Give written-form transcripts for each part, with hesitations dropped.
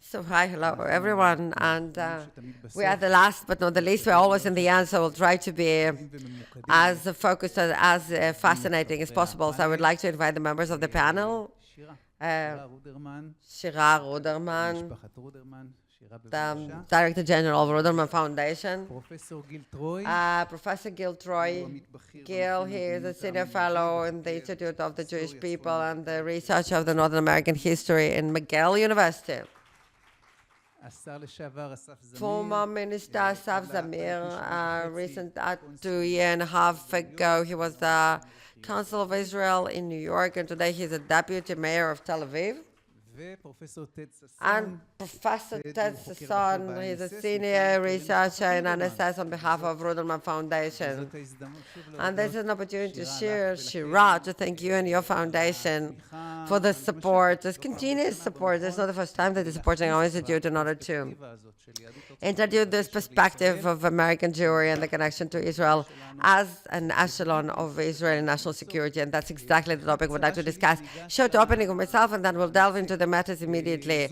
So hi, hello everyone, and we are the last but not the least. We're always in the end, so we'll try to be as focused and as fascinating as possible. So I would like to invite the members of the panel. Shira Ruderman, the Director General of Ruderman Foundation. Professor Gil, he is a senior fellow in the Institute of the Jewish People and the researcher of the Northern American history in McGill University. Former Minister Asaf Zamir, recent 2 years and a half ago, he was the Consul of Israel in New York, and today he's a deputy mayor of Tel Aviv. And Professor Ted Sasson, he's a senior researcher in NSS on behalf of Ruderman Foundation. And this is an opportunity to share, Shira, to thank you and your foundation for the support, this continuous support. This is not the first time that you're supporting our institute in order to introduce this perspective of American Jewry and the connection to Israel as an echelon of Israeli national security. And that's exactly the topic we'd like to discuss. Short opening of myself, and then we'll delve into the matters immediately.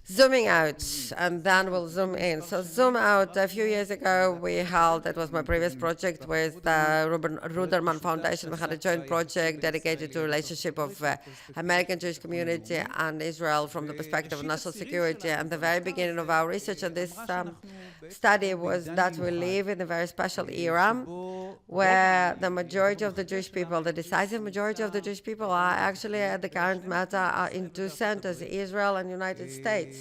Zooming out, and then we'll zoom in. So zoom out, a few years ago, we held, that was my previous project with the Ruderman Foundation. We had a joint project dedicated to the relationship of American Jewish community and Israel from the perspective of national security. And the very beginning of our research on this study was that we live in a very special era where the majority of the Jewish people, the decisive majority of the Jewish people are actually at the current matter are in two centers, Israel and United States.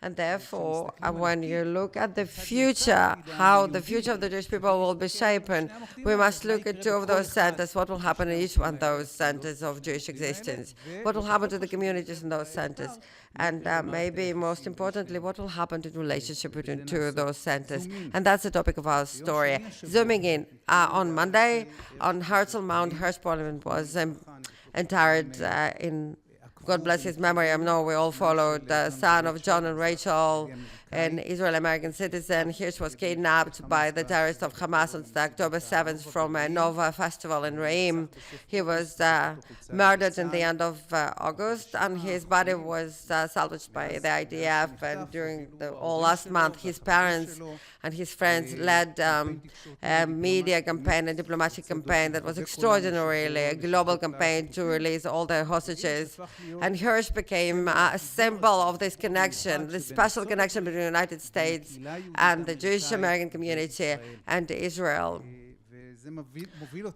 And therefore, when you look at the future, how the future of the Jewish people will be shaped, we must look at two of those centers, what will happen in each one of those centers of Jewish existence, what will happen to the communities in those centers, and maybe most importantly, what will happen to the relationship between two of those centers. And that's the topic of our story. Zooming in, on Monday, on Herzl Mount, Hirsch Parliament was interred in God bless his memory. I know we all followed the son of John and Rachel, an Israeli-American citizen. Hirsch was kidnapped by the terrorists of Hamas on October 7th from a Nova festival in Reim. He was murdered in the end of August, and his body was salvaged by the IDF. And during the last month, his parents and his friends led a media campaign, a diplomatic campaign that was extraordinary, really, a global campaign to release all the hostages. And Hirsch became a symbol of this connection, this special connection between the United States and the Jewish American community and Israel.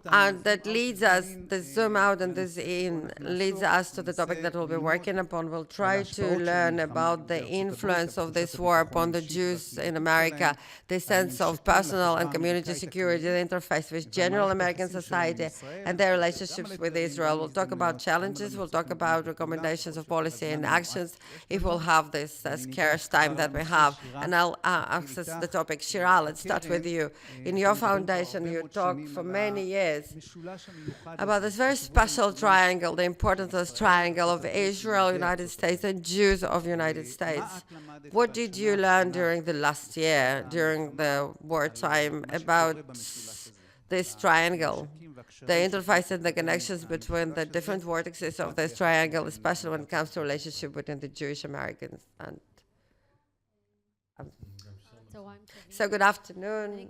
And that leads us, the zoom out and this in, leads us to the topic that we'll be working upon. We'll try to learn about the influence of this war upon the Jews in America, the sense of personal and community security, the interface with general American society and their relationships with Israel. We'll talk about challenges, we'll talk about recommendations of policy and actions if we'll have this scarce time that we have. And I'll access the topic. Shira, let's start with you. In your foundation, you talk for many years about this very special triangle, the importance of this triangle of Israel, United States, and Jews of United States. What did you learn during the last year, during the wartime, about this triangle, the interface and the connections between the different vortices of this triangle, especially when it comes to relationship between the Jewish Americans and so good afternoon.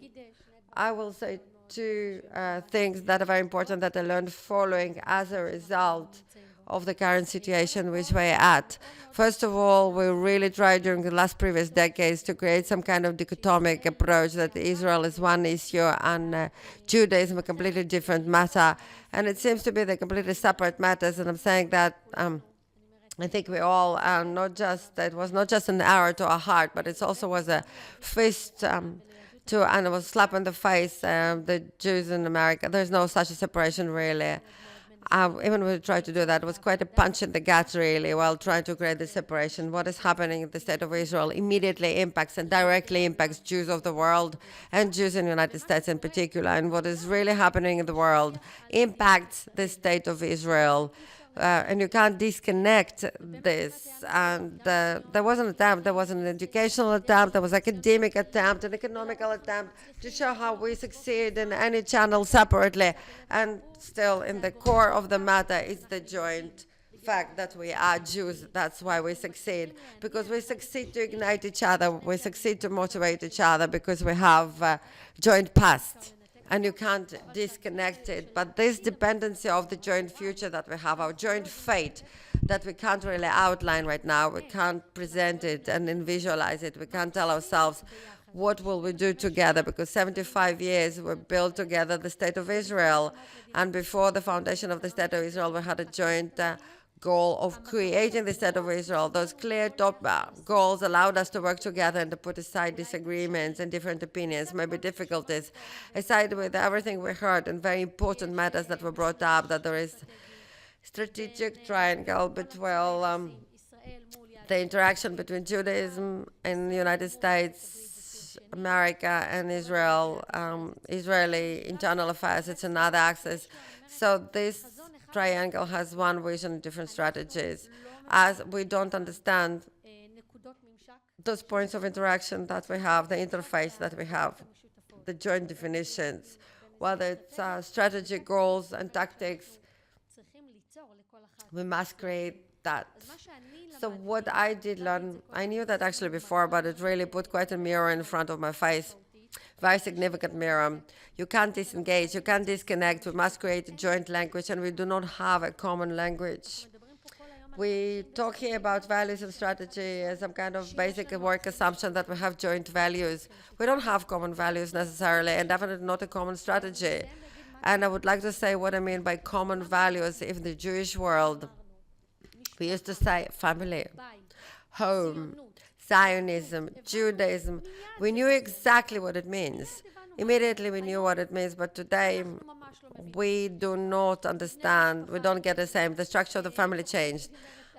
I will say two things that are very important that I learned following as a result of the current situation which we're at. First of all, we really tried during the last previous decades to create some kind of dichotomic approach that Israel is one issue and Judaism a completely different matter. And it seems to be the completely separate matters. And I'm saying that I think we all, it was not just an arrow to our heart, but it also was a fist and it was slap in the face, the Jews in America. There's no such a separation, really. Even when we tried to do that, it was quite a punch in the gut, really, while trying to create the separation. What is happening in the state of Israel immediately impacts and directly impacts Jews of the world and Jews in the United States in particular. And what is really happening in the world impacts the state of Israel. And you can't disconnect this. And there was an attempt, there was an educational attempt, there was an academic attempt, an economical attempt to show how we succeed in any channel separately. And still, in the core of the matter is the joint fact that we are Jews. That's why we succeed, because we succeed to ignite each other. We succeed to motivate each other because we have joint past, and you can't disconnect it. But this dependency of the joint future that we have, our joint fate, that we can't really outline right now, we can't present it and then visualize it. We can't tell ourselves what will we do together, because 75 years we built together the State of Israel. And before the foundation of the State of Israel, we had a joint goal of creating the State of Israel. Those clear top goals allowed us to work together and to put aside disagreements and different opinions, maybe difficulties, aside with everything we heard and very important matters that were brought up, that there is strategic triangle between the interaction between Judaism in the United States, America, and Israel, Israeli internal affairs. It's another axis. So this triangle has one vision and different strategies. As we don't understand those points of interaction that we have, the interface that we have, the joint definitions, whether it's strategic goals and tactics, we must create that. So what I did learn, I knew that actually before, but it really put quite a mirror in front of my face, very significant mirror. You can't disengage, you can't disconnect. We must create a joint language, and we do not have a common language. We talk here about values and strategy as some kind of basic work assumption that we have joint values. We don't have common values necessarily, and definitely not a common strategy. And I would like to say what I mean by common values in the Jewish world. We used to say family, home, Zionism, Judaism. We knew exactly what it means. Immediately we knew what it means, but today we do not understand. We don't get the same. The structure of the family changed.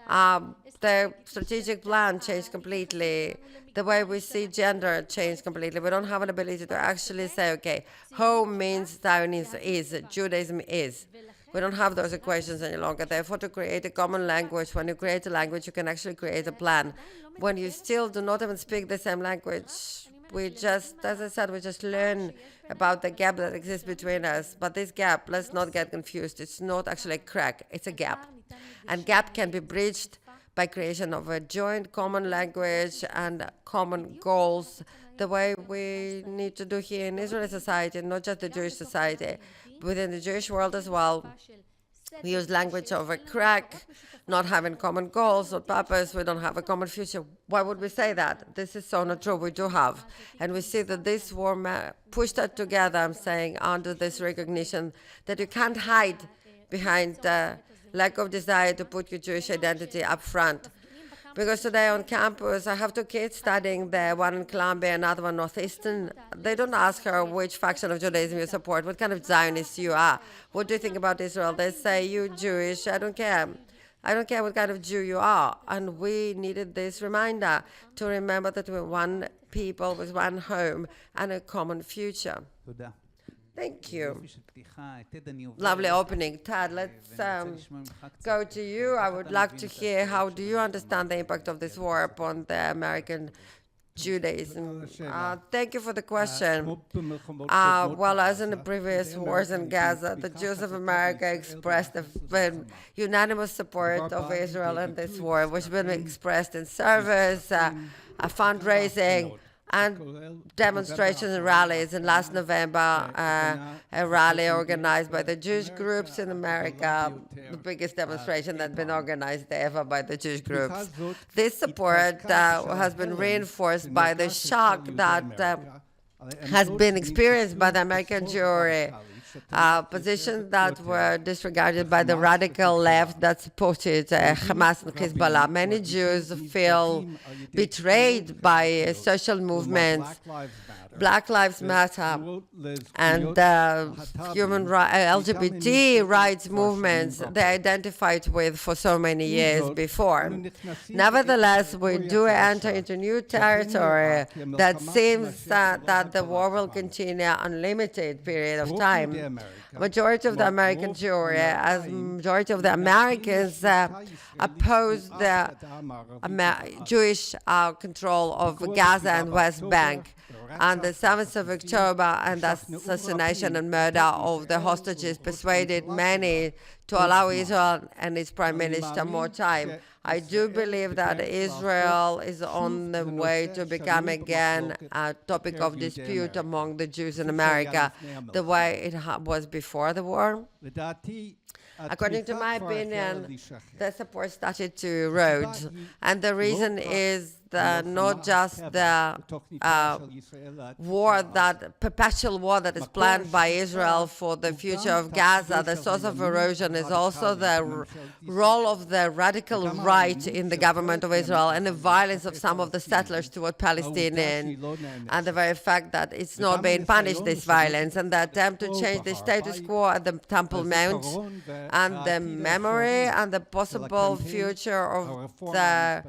The strategic plan changed completely. The way we see gender changed completely. We don't have an ability to actually say, okay, home means Zionism is, Judaism is. We don't have those equations any longer. Therefore, to create a common language, when you create a language, you can actually create a plan. When you still do not even speak the same language, we just, as I said, we just learn about the gap that exists between us. But this gap, let's not get confused. It's not actually a crack, it's a gap. And gap can be bridged by creation of a joint common language and common goals, the way we need to do here in Israeli society, not just the Jewish society, within the Jewish world as well. We use language of a crack, not having common goals or purpose. We don't have a common future. Why would we say that? This is so not true. We do have. And we see that this war pushed us together, I'm saying, under this recognition that you can't hide behind the lack of desire to put your Jewish identity up front. Because today on campus, I have two kids studying there, one in Columbia, another one Northeastern. They don't ask her which faction of Judaism you support, what kind of Zionist you are. What do you think about Israel? They say, you Jewish, I don't care. I don't care what kind of Jew you are. And we needed this reminder to remember that we're one people with one home and a common future. Thank you. Lovely opening. Tad, let's go to you. I would like to hear, how do you understand the impact of this war upon the American Judaism? Thank you for the question. Well, as in the previous wars in Gaza, the Jews of America expressed unanimous support of Israel in this war, which has been expressed in service, fundraising, and demonstrations and rallies. And last November, a rally organized by the Jewish groups in America, the biggest demonstration that's been organized ever by the Jewish groups. This support has been reinforced by the shock that has been experienced by the American Jewry. Positions that were disregarded by the radical left that supported Hamas and Hezbollah. Many Jews feel betrayed by social movements, Black Lives Matter, and LGBT rights movements they identified with for so many years before. Nevertheless, we do enter into new territory that seems that the war will continue unlimited period of time. majority of the American Jewry, as majority of the Americans oppose the Jewish control of Gaza and West Bank. And the 7th of October and the assassination and murder of the hostages persuaded many to allow Israel and its prime minister more time. I do believe that Israel is on the way to become again a topic of dispute among the Jews in America, the way it was before the war. According to my opinion, the support started to erode, and the reason is not just the perpetual war that is planned by Israel for the future of Gaza. The source of erosion is also the role of the radical right in the government of Israel and the violence of some of the settlers toward Palestinians, and the very fact that it's not being punished, this violence, and the attempt to change the status quo at the Temple Mount, and the memory and the possible future of the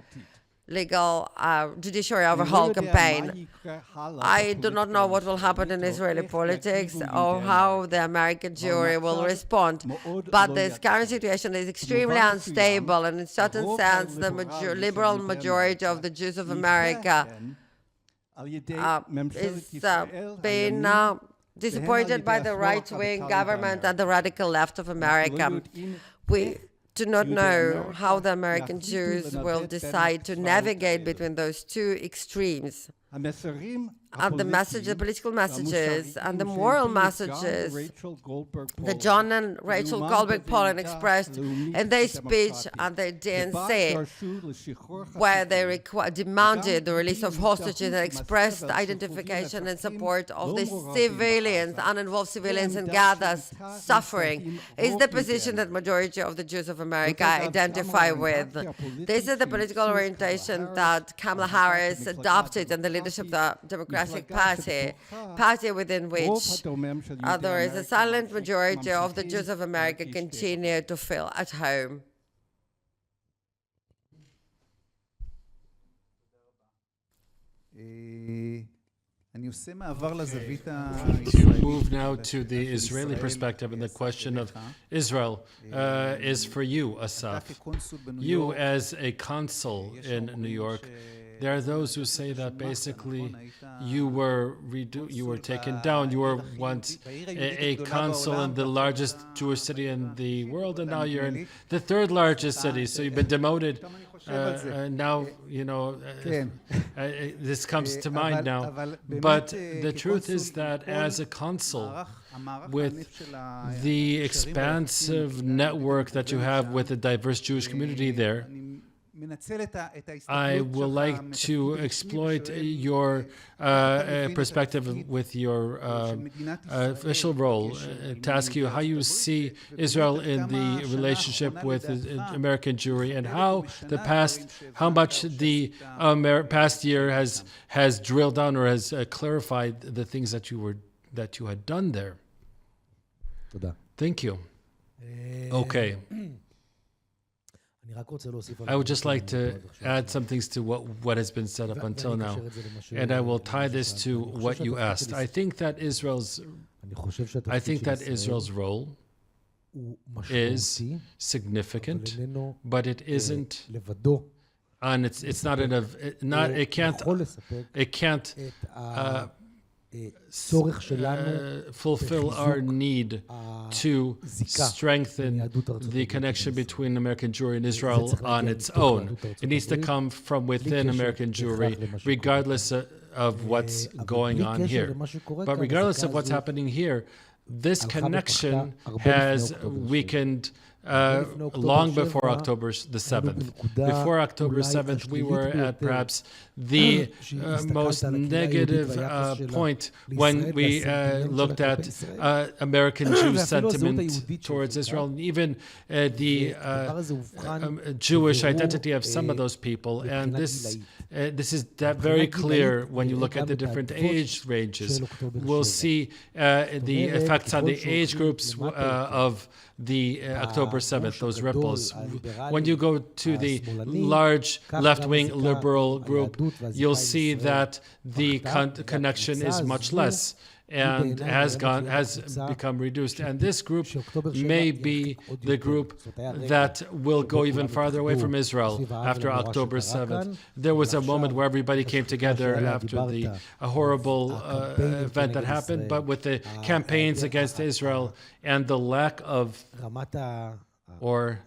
legal judiciary overhaul campaign. I do not know what will happen in Israeli politics or how the American Jewry will respond, but this current situation is extremely unstable, and in a certain sense, the liberal majority of the Jews of America is being disappointed by the right-wing government and the radical left of America. We do not know how the American Jews will decide to navigate between those two extremes. And the message, the political messages and the moral messages that John and Rachel Goldberg Pollen expressed in their speech at their DNC, where they demanded the release of hostages and expressed identification and support of the civilians, uninvolved civilians in Gaza's suffering, is the position that majority of the Jews of America identify with. This is the political orientation that Kamala Harris adopted in the leadership of the Democratic Party within which there is a silent majority of the Jews of America continue to feel at home. To move now to the Israeli perspective, and the question of Israel is for you, Asaf. You, as a consul in New York, there are those who say that basically you were taken down. You were once a consul in the largest Jewish city in the world, and now you're in the third largest city. So you've been demoted. Now, you know, this comes to mind now. But the truth is that as a consul, with the expansive network that you have with the diverse Jewish community there, I would like to exploit your perspective with your official role to ask you how you see Israel in the relationship with American Jewry, and how much the past year has drilled down or has clarified the things that you had done there. Thank you. Okay. I would just like to add some things to what has been said up until now, and I will tie this to what you asked. I think that Israel's role is significant, but it isn't, and it's not enough. It can't fulfill our need to strengthen the connection between American Jewry and Israel on its own. It needs to come from within American Jewry, regardless of what's going on here. But regardless of what's happening here, this connection has weakened long before October the 7th. Before October 7th, we were at perhaps the most negative point when we looked at American Jew sentiment towards Israel, and even the Jewish identity of some of those people. And this is very clear when you look at the different age ranges. We'll see the effects on the age groups of the October 7th, those ripples. When you go to the large left-wing liberal group, you'll see that the connection is much less. and has become reduced. And this group may be the group that will go even farther away from Israel after October 7th. There was a moment where everybody came together after the horrible event that happened, but with the campaigns against Israel and the lack of or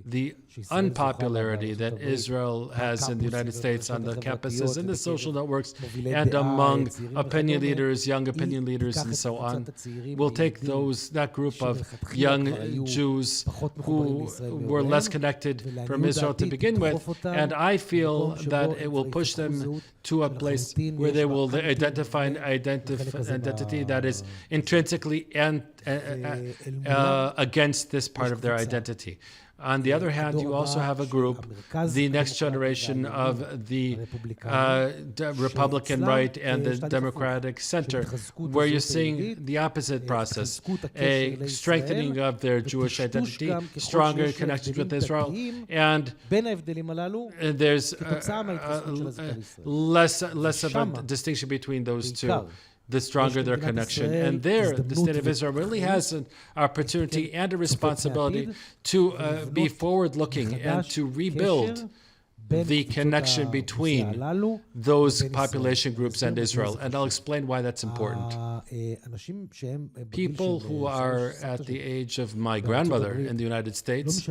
the unpopularity that Israel has in the United States on the campuses, in the social networks, and among opinion leaders, young opinion leaders, and so on, will take that group of young Jews who were less connected from Israel to begin with, and I feel that it will push them to a place where they will identify an identity that is intrinsically and against this part of their identity. On the other hand, you also have a group, the next generation of the Republican right and the Democratic center, where you're seeing the opposite process, a strengthening of their Jewish identity, stronger connections with Israel, and there's less of a distinction between those two. The stronger their connection. And there, the state of Israel really has an opportunity and a responsibility to be forward-looking and to rebuild the connection between those population groups and Israel. And I'll explain why that's important. People who are at the age of my grandmother in the United States,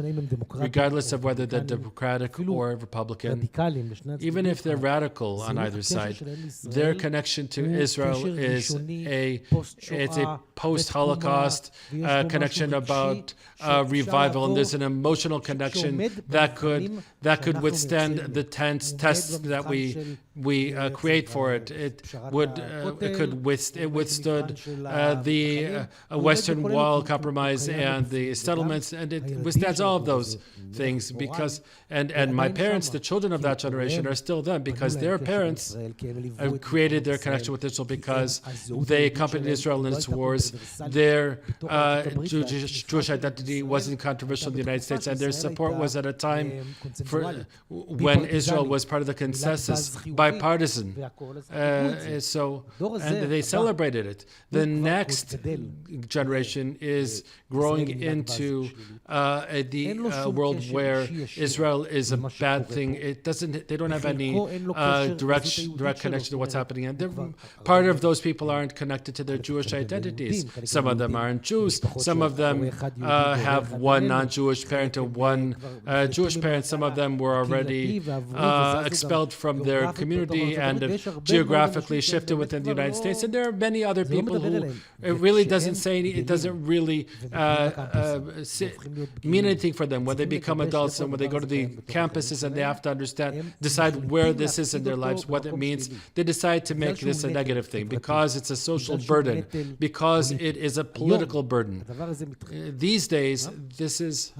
regardless of whether they're Democratic or Republican, even if they're radical on either side, their connection to Israel is a post-Holocaust connection about revival, and there's an emotional connection that could withstand the tests that we create for it. It withstood the Western Wall compromise and the settlements, and it withstands all of those things because and my parents, the children of that generation, are still them because their parents created their connection with Israel because they accompanied Israel in its wars. Their Jewish identity wasn't controversial in the United States, and their support was at a time when Israel was part of the consensus, bipartisan. And they celebrated it. The next generation is growing into the world where Israel is a bad thing. They don't have any direct connection to what's happening. And part of those people aren't connected to their Jewish identities. Some of them aren't Jews. Some of them have one non-Jewish parent and one Jewish parent. Some of them were already expelled from their community and geographically shifted within the United States. And there are many other people who it really doesn't really mean anything for them when they become adults and when they go to the campuses and they have to decide where this is in their lives, what it means. They decide to make this a negative thing because it's a social burden, because it is a political burden. These days, this is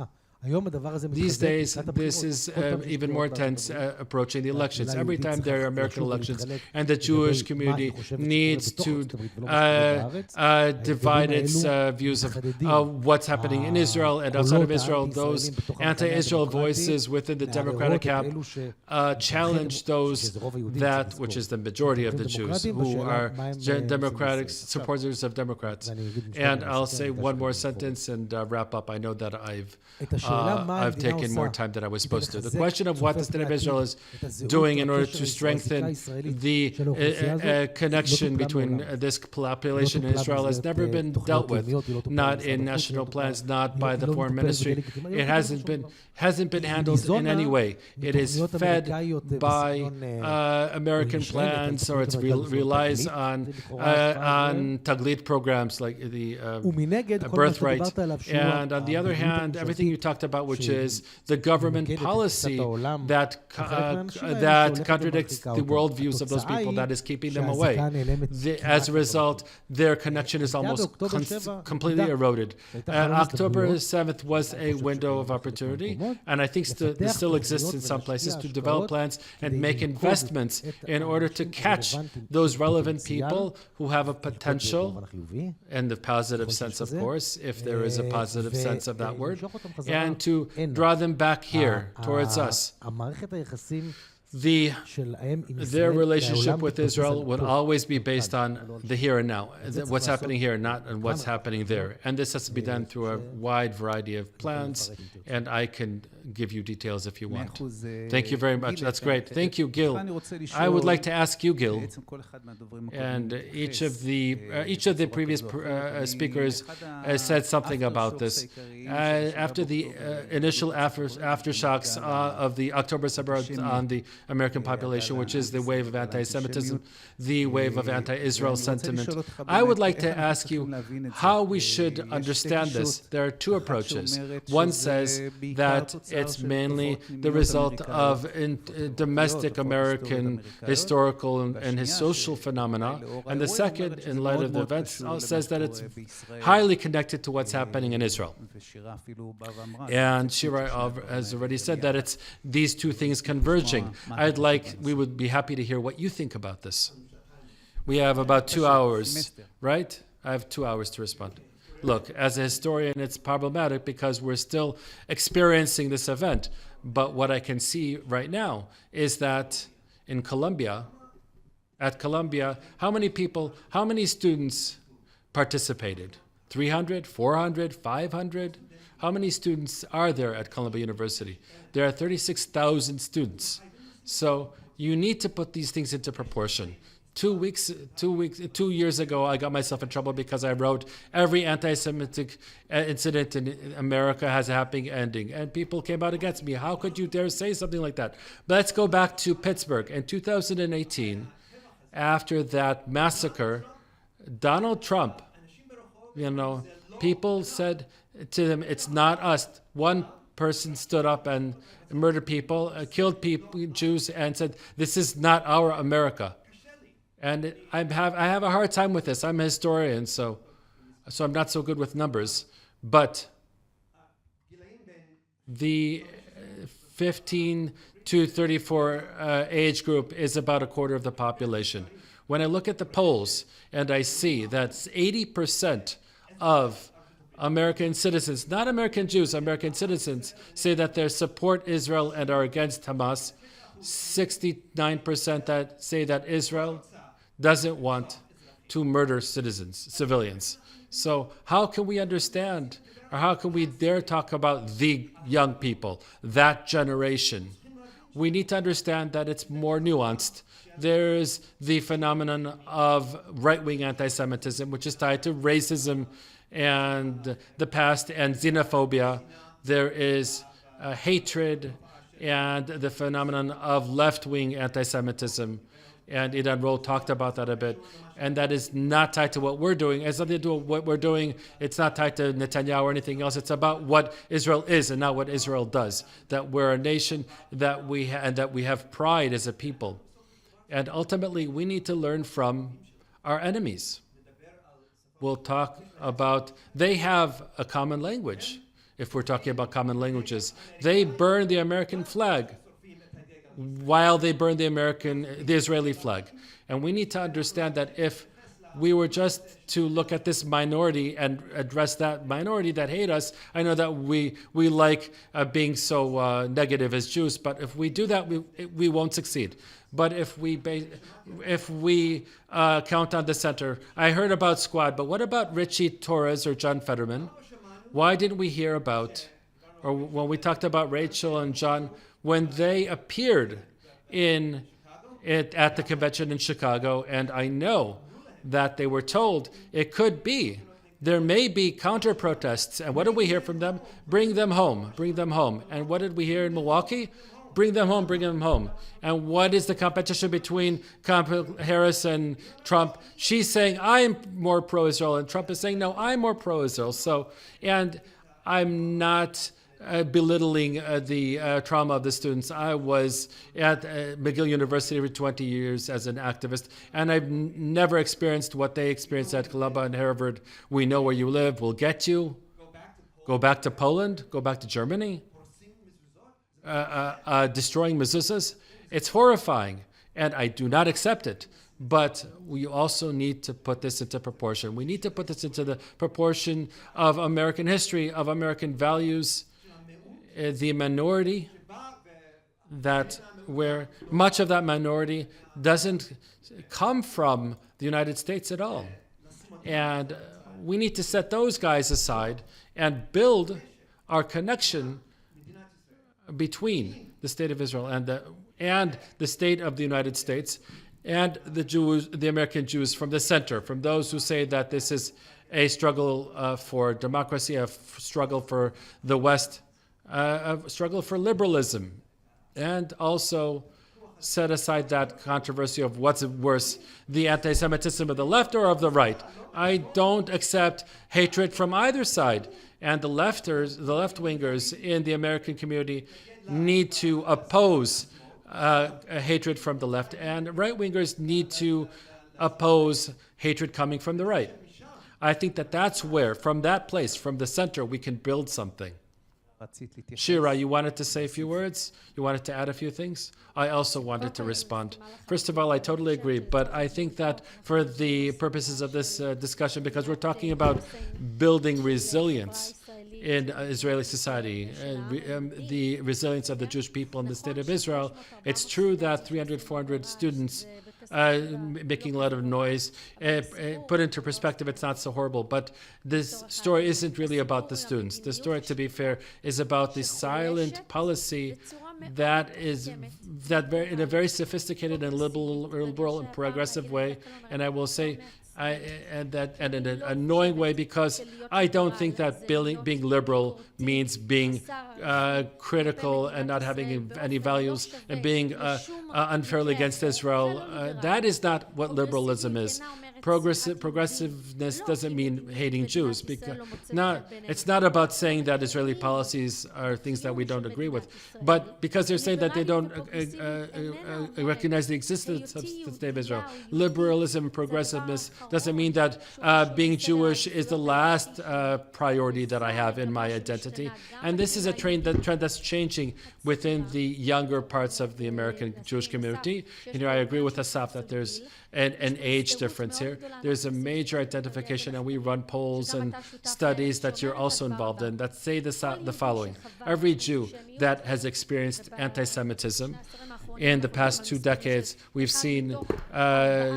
even more intense approaching the elections. Every time there are American elections and the Jewish community needs to divide its views of what's happening in Israel and outside of Israel, those anti-Israel voices within the Democratic camp challenge those which is the majority of the Jews, who are Democratic supporters of Democrats. And I'll say one more sentence and wrap up. I know that I've taken more time than I was supposed to. The question of what the state of Israel is doing in order to strengthen the connection between this population and Israel has never been dealt with, not in national plans, not by the foreign ministry. It hasn't been handled in any way. It is fed by American plans, or it relies on taglit programs like the birthright. And on the other hand, everything you talked about, which is the government policy that contradicts the worldviews of those people, that is keeping them away. As a result, their connection is almost completely eroded. October 7th was a window of opportunity, and I think this still exists in some places, to develop plans and make investments in order to catch those relevant people who have a potential, in the positive sense, of course, if there is a positive sense of that word, and to draw them back here towards us. their relationship with Israel would always be based on the here and now, what's happening here, not on what's happening there. And this has to be done through a wide variety of plans, and I can give you details if you want. Thank you very much. That's great. Thank you, Gil. I would like to ask you, Gil, and each of the previous speakers said something about this. After the initial aftershocks of the October suburbs on the American population, which is the wave of anti-Semitism, the wave of anti-Israel sentiment, I would like to ask you how we should understand this. There are two approaches. One says that it's mainly the result of domestic American historical and his social phenomena. And the second, in light of the events, says that it's highly connected to what's happening in Israel. And Shira has already said that it's these two things converging. We would be happy to hear what you think about this. We have about 2 hours, right? I have 2 hours to respond. Look, as a historian, it's problematic because we're still experiencing this event. But what I can see right now is that in at Columbia, how many students participated? 300, 400, 500? How many students are there at Columbia University? There are 36,000 students. So you need to put these things into proportion. 2 years ago, I got myself in trouble because I wrote every anti-Semitic incident in America has a happy ending. And people came out against me. How could you dare say something like that? But let's go back to Pittsburgh. In 2018, after that massacre, Donald Trump, people said to him, it's not us. One person stood up and murdered people, killed Jews, and said, this is not our America. And I have a hard time with this. I'm a historian, so I'm not so good with numbers. But the 15 to 34 age group is about a quarter of the population. When I look at the polls and I see that 80% of American citizens, not American Jews, American citizens, say that they support Israel and are against Hamas, 69% that say that Israel doesn't want to murder civilians. So how can we understand, or how can we dare talk about the young people, that generation? We need to understand that it's more nuanced. There's the phenomenon of right-wing anti-Semitism, which is tied to racism and the past and xenophobia. There is hatred and the phenomenon of left-wing anti-Semitism. And Idan Roll talked about that a bit. And that is not tied to what we're doing. It has nothing to do with what we're doing. It's not tied to Netanyahu or anything else. It's about what Israel is and not what Israel does. That we're a nation, that we have pride as a people. And ultimately, we need to learn from our enemies. We'll talk about, they have a common language, if we're talking about common languages. They burn the American flag while they burn the Israeli flag. And we need to understand that if we were just to look at this minority and address that minority that hate us, I know that we like being so negative as Jews, but if we do that, we won't succeed. But if we count on the center, I heard about Squad, but what about Richie Torres or John Fetterman? Why didn't we hear about, or when we talked about Rachel and John, when they appeared at the convention in Chicago, and I know that they were told there may be counter-protests, and what did we hear from them? Bring them home, bring them home. And what did we hear in Milwaukee? Bring them home, bring them home. And what is the competition between Harris and Trump? She's saying, I'm more pro-Israel, and Trump is saying, no, I'm more pro-Israel. So, and I'm not belittling the trauma of the students. I was at McGill University for 20 years as an activist, and I've never experienced what they experienced at Columbia and Harvard. We know where you live, we'll get you. Go back to Poland, go back to Germany. Destroying mezuzahs. It's horrifying, and I do not accept it. But we also need to put this into proportion. We need to put this into the proportion of American history, of American values. The minority that where much of that minority doesn't come from the United States at all. And we need to set those guys aside and build our connection between the state of Israel and the state of the United States and the Jews, the American Jews from the center, from those who say that this is a struggle for democracy, a struggle for the West, a struggle for liberalism, and also set aside that controversy of what's worse, the anti-Semitism of the left or of the right. I don't accept hatred from either side. And the left-wingers in the American community need to oppose a hatred from the left, and right-wingers need to oppose hatred coming from the right. I think that that's where, from that place, from the center, we can build something. Shira, you wanted to say a few words? You wanted to add a few things? I also wanted to respond. First of all, I totally agree, but I think that for the purposes of this discussion, because we're talking about building resilience in Israeli society, the resilience of the Jewish people in the state of Israel, it's true that 300, 400 students making a lot of noise. Put into perspective, it's not so horrible. But this story isn't really about the students. The story, to be fair, is about the silent policy that in a very sophisticated and liberal and progressive way, and I will say, and in an annoying way, because I don't think that being liberal means being critical and not having any values and being unfairly against Israel. That is not what liberalism is. Progressiveness doesn't mean hating Jews. Because it's not about saying that Israeli policies are things that we don't agree with, but because they're saying that they don't recognize the existence of the state of Israel. Liberalism and progressiveness doesn't mean that being Jewish is the last priority that I have in my identity. And this is a trend that's changing within the younger parts of the American Jewish community. I agree with Asaf that there's an age difference here. There's a major identification, and we run polls and studies that you're also involved in that say the following. Every Jew that has experienced anti-Semitism in the past 2 decades, we've seen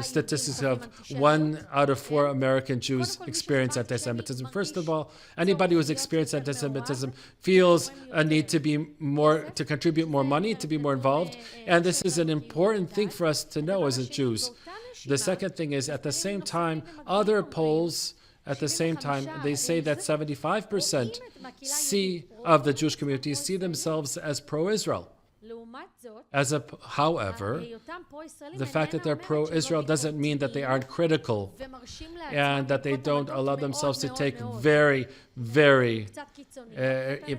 statistics of 1 out of 4 American Jews experience anti-Semitism. First of all, anybody who's experienced anti-Semitism feels a need to contribute more money, to be more involved. And this is an important thing for us to know as Jews. The second thing is, at the same time, other polls, at the same time, they say that 75% of the Jewish community see themselves as pro-Israel. However, the fact that they're pro-Israel doesn't mean that they aren't critical and that they don't allow themselves to take very,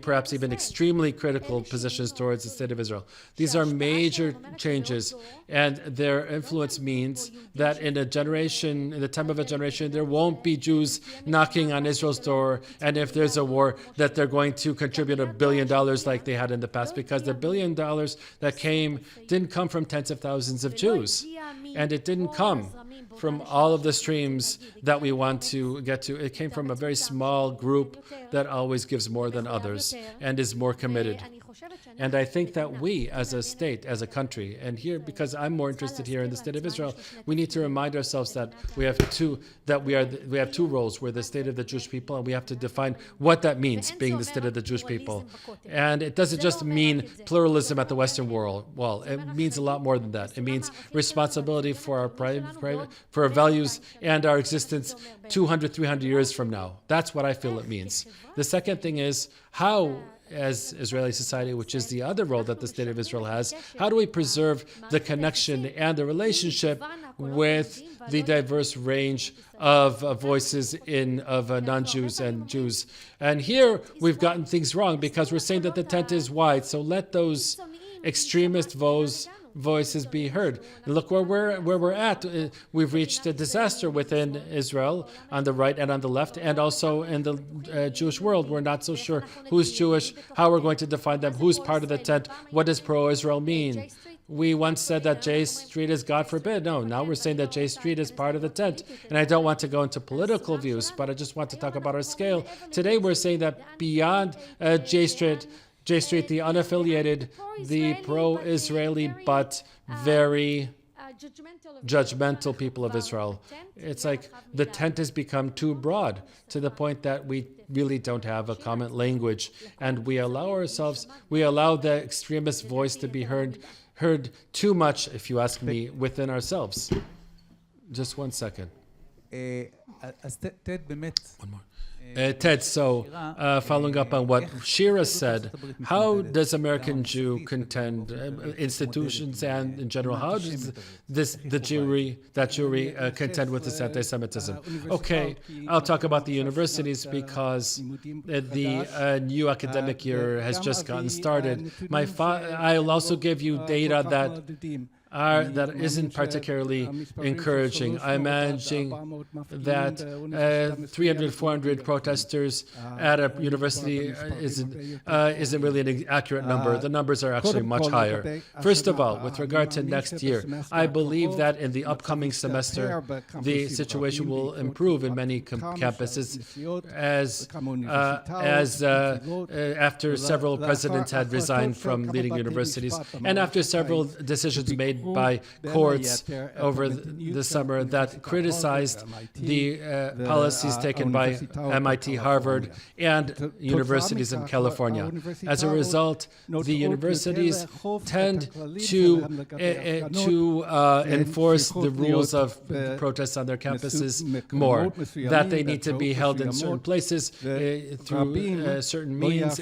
perhaps even extremely critical positions towards the state of Israel. These are major changes, and their influence means that in the time of a generation, there won't be Jews knocking on Israel's door, and if there's a war, that they're going to contribute $1 billion like they had in the past, because the $1 billion that didn't come from tens of thousands of Jews, and it didn't come from all of the streams that we want to get to. It came from a very small group that always gives more than others and is more committed. And I think that we, as a state, as a country, and here, because I'm more interested here in the state of Israel, we need to remind ourselves that we have two roles. We're the state of the Jewish people, and we have to define what that means, being the state of the Jewish people. And it doesn't just mean pluralism at the Western wall. It means a lot more than that. It means responsibility for our values and our existence 200, 300 years from now. That's what I feel it means. The second thing is how, as Israeli society, which is the other role that the state of Israel has, how do we preserve the connection and the relationship with the diverse range of voices of non-Jews and Jews? And here we've gotten things wrong, because we're saying that the tent is wide, so let those extremist voices be heard. And look where we're at. We've reached a disaster within Israel on the right and on the left, and also in the Jewish world. We're not so sure who's Jewish, how we're going to define them, who's part of the tent, what does pro-Israel mean. We once said that J Street is God forbid. No, now we're saying that J Street is part of the tent. And I don't want to go into political views, but I just want to talk about our scale. Today we're saying that beyond J Street, J Street, the unaffiliated, the pro-Israeli, but very judgmental people of Israel. It's like the tent has become too broad to the point that we really don't have a common language, and we allow the extremist voice to be heard too much, if you ask me, within ourselves. Just 1 second. One more. Ted, so following up on what Shira said, how does American Jew contend institutions and in general, how does that Jewry contend with this anti-Semitism? Okay, I'll talk about the universities because the new academic year has just gotten started. I'll also give you data that isn't particularly encouraging. I'm managing that 300, 400 protesters at a university isn't really an accurate number. The numbers are actually much higher. First of all, with regard to next year, I believe that in the upcoming semester, the situation will improve in many campuses as after several presidents had resigned from leading universities and after several decisions made by courts over the summer that criticized the policies taken by MIT, Harvard, and universities in California. As a result, the universities tend to enforce the rules of protests on their campuses more, that they need to be held in certain places through certain means,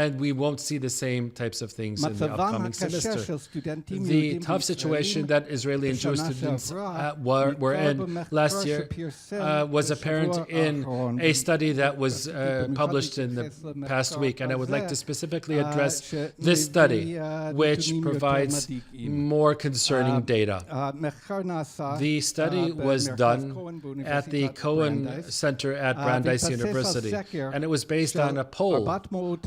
and we won't see the same types of things in the upcoming semester. The tough situation that Israeli and Jewish students were in last year was apparent in a study that was published in the past week, and I would like to specifically address this study, which provides more concerning data. The study was done at the Cohen Center at Brandeis University, and it was based on a poll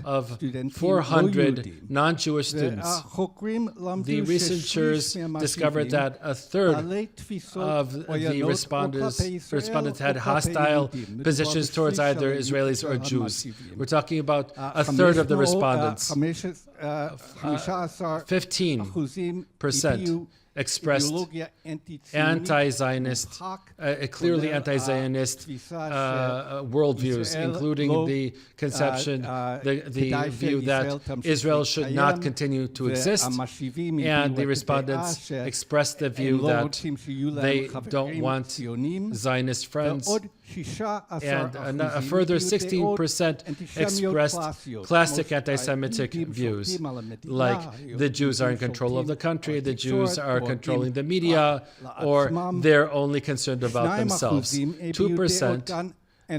of 400 non-Jewish students. The researchers discovered that a third of the respondents had hostile positions towards either Israelis or Jews. We're talking about a third of the respondents. 15% expressed anti-Zionist, clearly anti-Zionist worldviews, including the conception, the view that Israel should not continue to exist, and the respondents expressed the view that they don't want Zionist friends, and a further 16% expressed classic anti-Semitic views, like the Jews are in control of the country, the Jews are controlling the media, or they're only concerned about themselves. 2%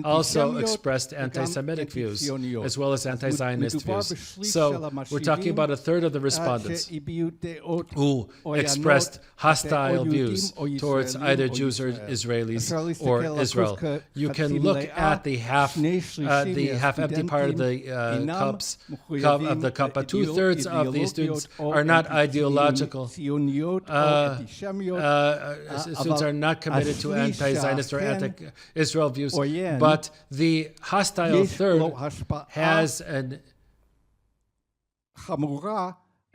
also expressed anti-Semitic views, as well as anti-Zionist views. So we're talking about a third of the respondents who expressed hostile views towards either Jews or Israelis or Israel. You can look at the half-empty part of the cup. 2/3 of these students are not ideological. Students are not committed to anti-Zionist or anti-Israel views. But the hostile third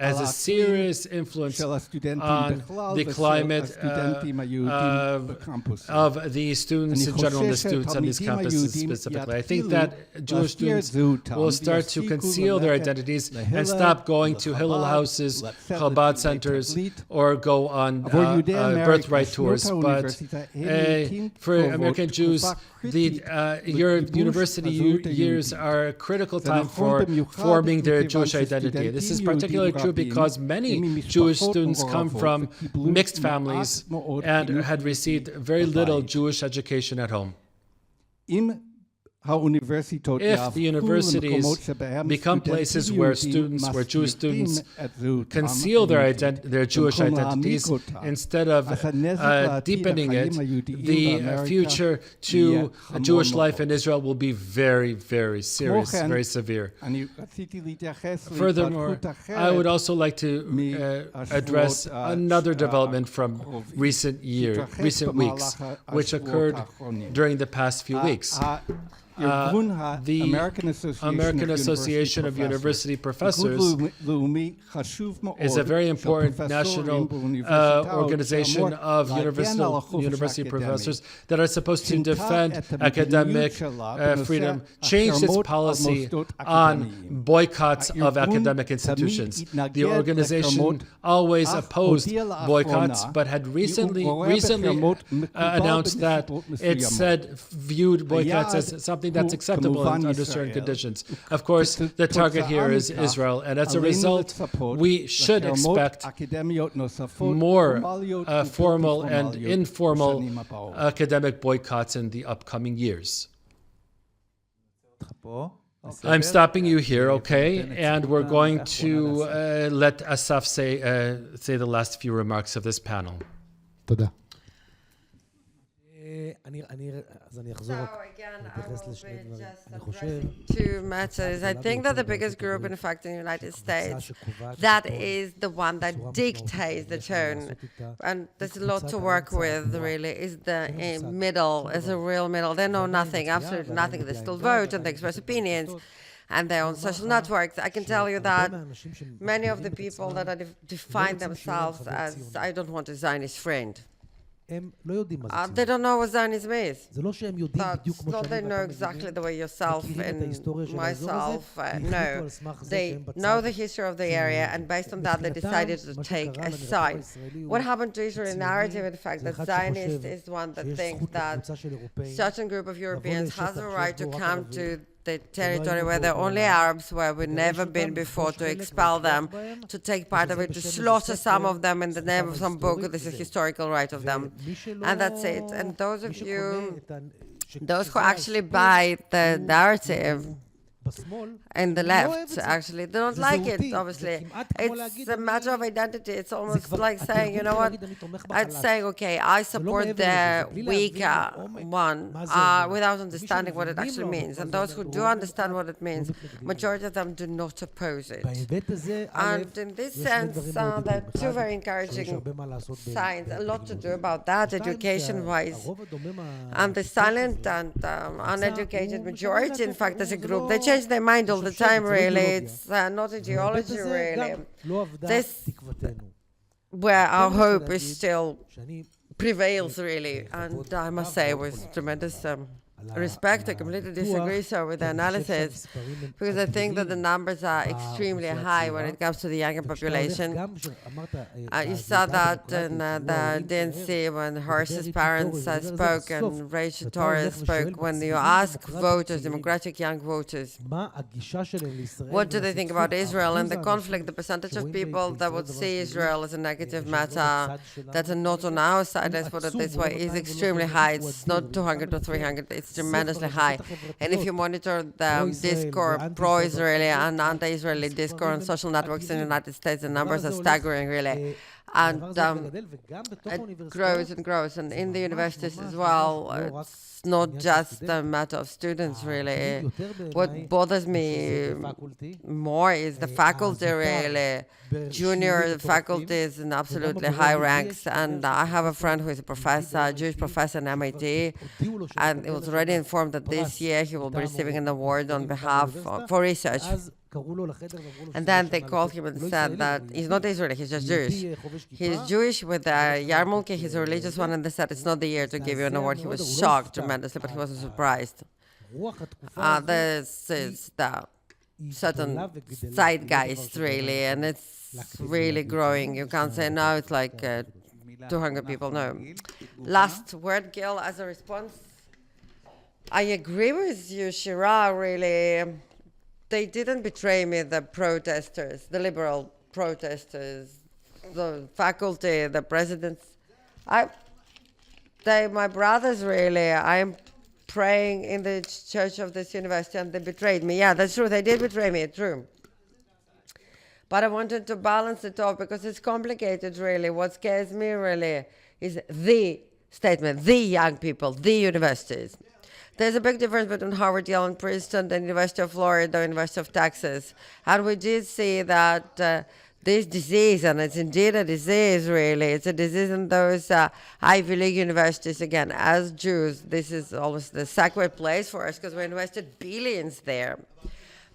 has a serious influence on the climate of the students in general, and the students on these campuses specifically. I think that Jewish students will start to conceal their identities and stop going to Hillel houses, Chabad centers, or go on birthright tours. But for American Jews, your university years are a critical time for forming their Jewish identity. This is particularly true because many Jewish students come from mixed families and had received very little Jewish education at home. If the universities become places where Jewish students conceal their Jewish identities instead of deepening it, the future to Jewish life in Israel will be very, very serious, very severe. Furthermore, I would also like to address another development from recent weeks, which occurred during the past few weeks. the American Association of University Professors is a very important national organization of university professors that are supposed to defend academic freedom, changed its policy on boycotts of academic institutions. The organization always opposed boycotts, but had recently announced that it viewed boycotts as something that's acceptable under certain conditions. Of course, the target here is Israel, and as a result, we should expect more formal and informal academic boycotts in the upcoming years. I'm stopping you here, okay? And we're going to let Asaf say the last few remarks of this panel. תודה. Two matters. I think that the biggest group, in fact, in the United States, that is the one that dictates the tone. And there's a lot to work with, really, is the middle, is a real middle. They know nothing, absolutely nothing. They still vote and they express opinions. And they're on social networks. I can tell you that many of the people that define themselves as, I don't want a Zionist friend, they don't know what Zionism is. That's not they know exactly the way yourself and myself know. They know the history of the area, and based on that, they decided to take a side. What happened to Israeli narrative, in fact, that Zionist is one that thinks that certain group of Europeans has a right to come to the territory where there are only Arabs, where we've never been before, to expel them, to take part of it, to slaughter some of them in the name of some book. This is a historical right of them. And that's it. And those of you, those who actually buy the narrative, and the left, actually, they don't like it, obviously. It's a matter of identity. It's almost like saying, you know what, it's saying, okay, I support the weaker one without understanding what it actually means. And those who do understand what it means, majority of them do not oppose it. And in this sense, there are two very encouraging signs, a lot to do about that, education-wise. And the silent and uneducated majority, in fact, as a group, they change their mind all the time, really. It's not ideology, really. This where our hope is still prevails, really. And I must say, with tremendous respect, I completely disagree, sir, with the analysis, because I think that the numbers are extremely high when it comes to the younger population. You saw that in the DNC when Horse's parents spoke and Rachel Torres spoke. When you ask voters, democratic young voters, what do they think about Israel and the conflict, the percentage of people that would see Israel as a negative matter that are not on our side, let's put it this way, is extremely high. It's not 200 or 300. It's tremendously high. And if you monitor the discourse, pro-Israeli and anti-Israeli discourse on social networks in the United States, the numbers are staggering, really. And it grows and grows. And in the universities as well, it's not just a matter of students, really. What bothers me more is the faculty, really. Junior faculty is in absolutely high ranks. And I have a friend who is a professor, a Jewish professor in MIT, and he was already informed that this year he will be receiving an award on behalf for research. And then they called him and said that he's not Israeli, he's just Jewish. He's Jewish with a yarmulke, he's a religious one, and they said it's not the year to give you an award. He was shocked tremendously, but he wasn't surprised. This is the certain zeitgeist, really, and it's really growing. You can't say no, it's like 200 people, no. Last word, Gil, as a response. I agree with you, Shira, really. They didn't betray me, the protesters, the liberal protesters, the faculty, the presidents. They're my brothers, really. I'm praying in the church of this university and they betrayed me. Yeah, that's true. They did betray me, true. But I wanted to balance it off because it's complicated, really. What scares me, really, is the statement, the young people, the universities. There's a big difference between Harvard, Yale, and Princeton, the University of Florida, the University of Texas. And we did see that this disease, and it's indeed a disease, really. It's a disease in those Ivy League universities. Again, as Jews, this is always the sacred place for us because we invested billions there.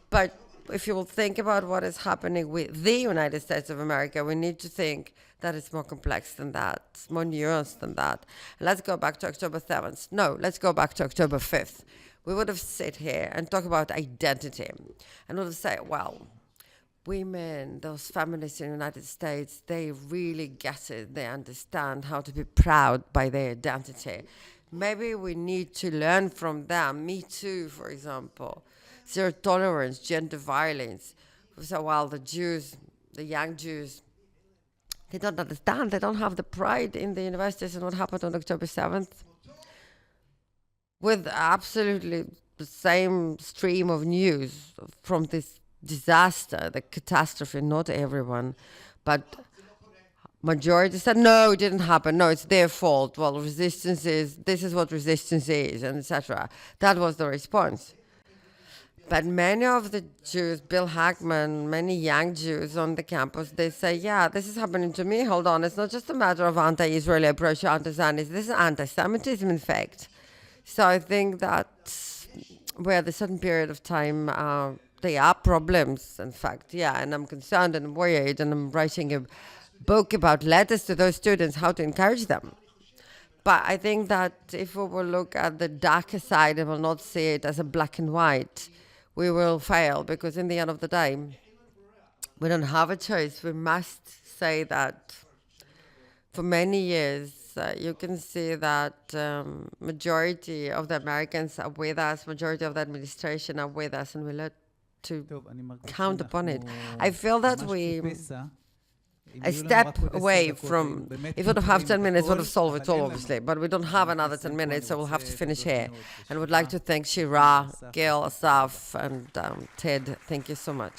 But if you will think about what is happening with the United States of America, we need to think that it's more complex than that, it's more nuanced than that. And let's go back to October 7th. No, let's go back to October 5th. We would have sit here and talk about identity and would have said, well, women, those feminists in the United States, they really get it. They understand how to be proud by their identity. Maybe we need to learn from them. Me Too, for example. Zero tolerance, gender violence. So while the Jews, the young Jews, they don't understand. They don't have the pride in the universities and what happened on October 7th. With absolutely the same stream of news from this disaster, the catastrophe, not everyone, but majority said, no, it didn't happen. No, it's their fault. Well, this is what resistance is, and etc. That was the response. But many of the Jews, Bill Hackman, many young Jews on the campus, they say, yeah, this is happening to me. Hold on, it's not just a matter of anti-Israeli approach to anti-Zionism. This is anti-Semitism, in fact. So I think that we're at a certain period of time, there are problems, in fact, yeah, and I'm concerned and worried, and I'm writing a book about letters to those students, how to encourage them. But I think that if we will look at the darker side and will not see it as a black and white, we will fail, because in the end of the day, we don't have a choice. We must say that for many years, you can see that majority of the Americans are with us, majority of the administration are with us, and we learn to count upon it. I feel that we a step away from, if we would have 10 minutes, we would have solved it all, obviously, but we don't have another 10 minutes, so we'll have to finish here. And would like to thank Shira, Gail, Asaf, and Ted. Thank you so much.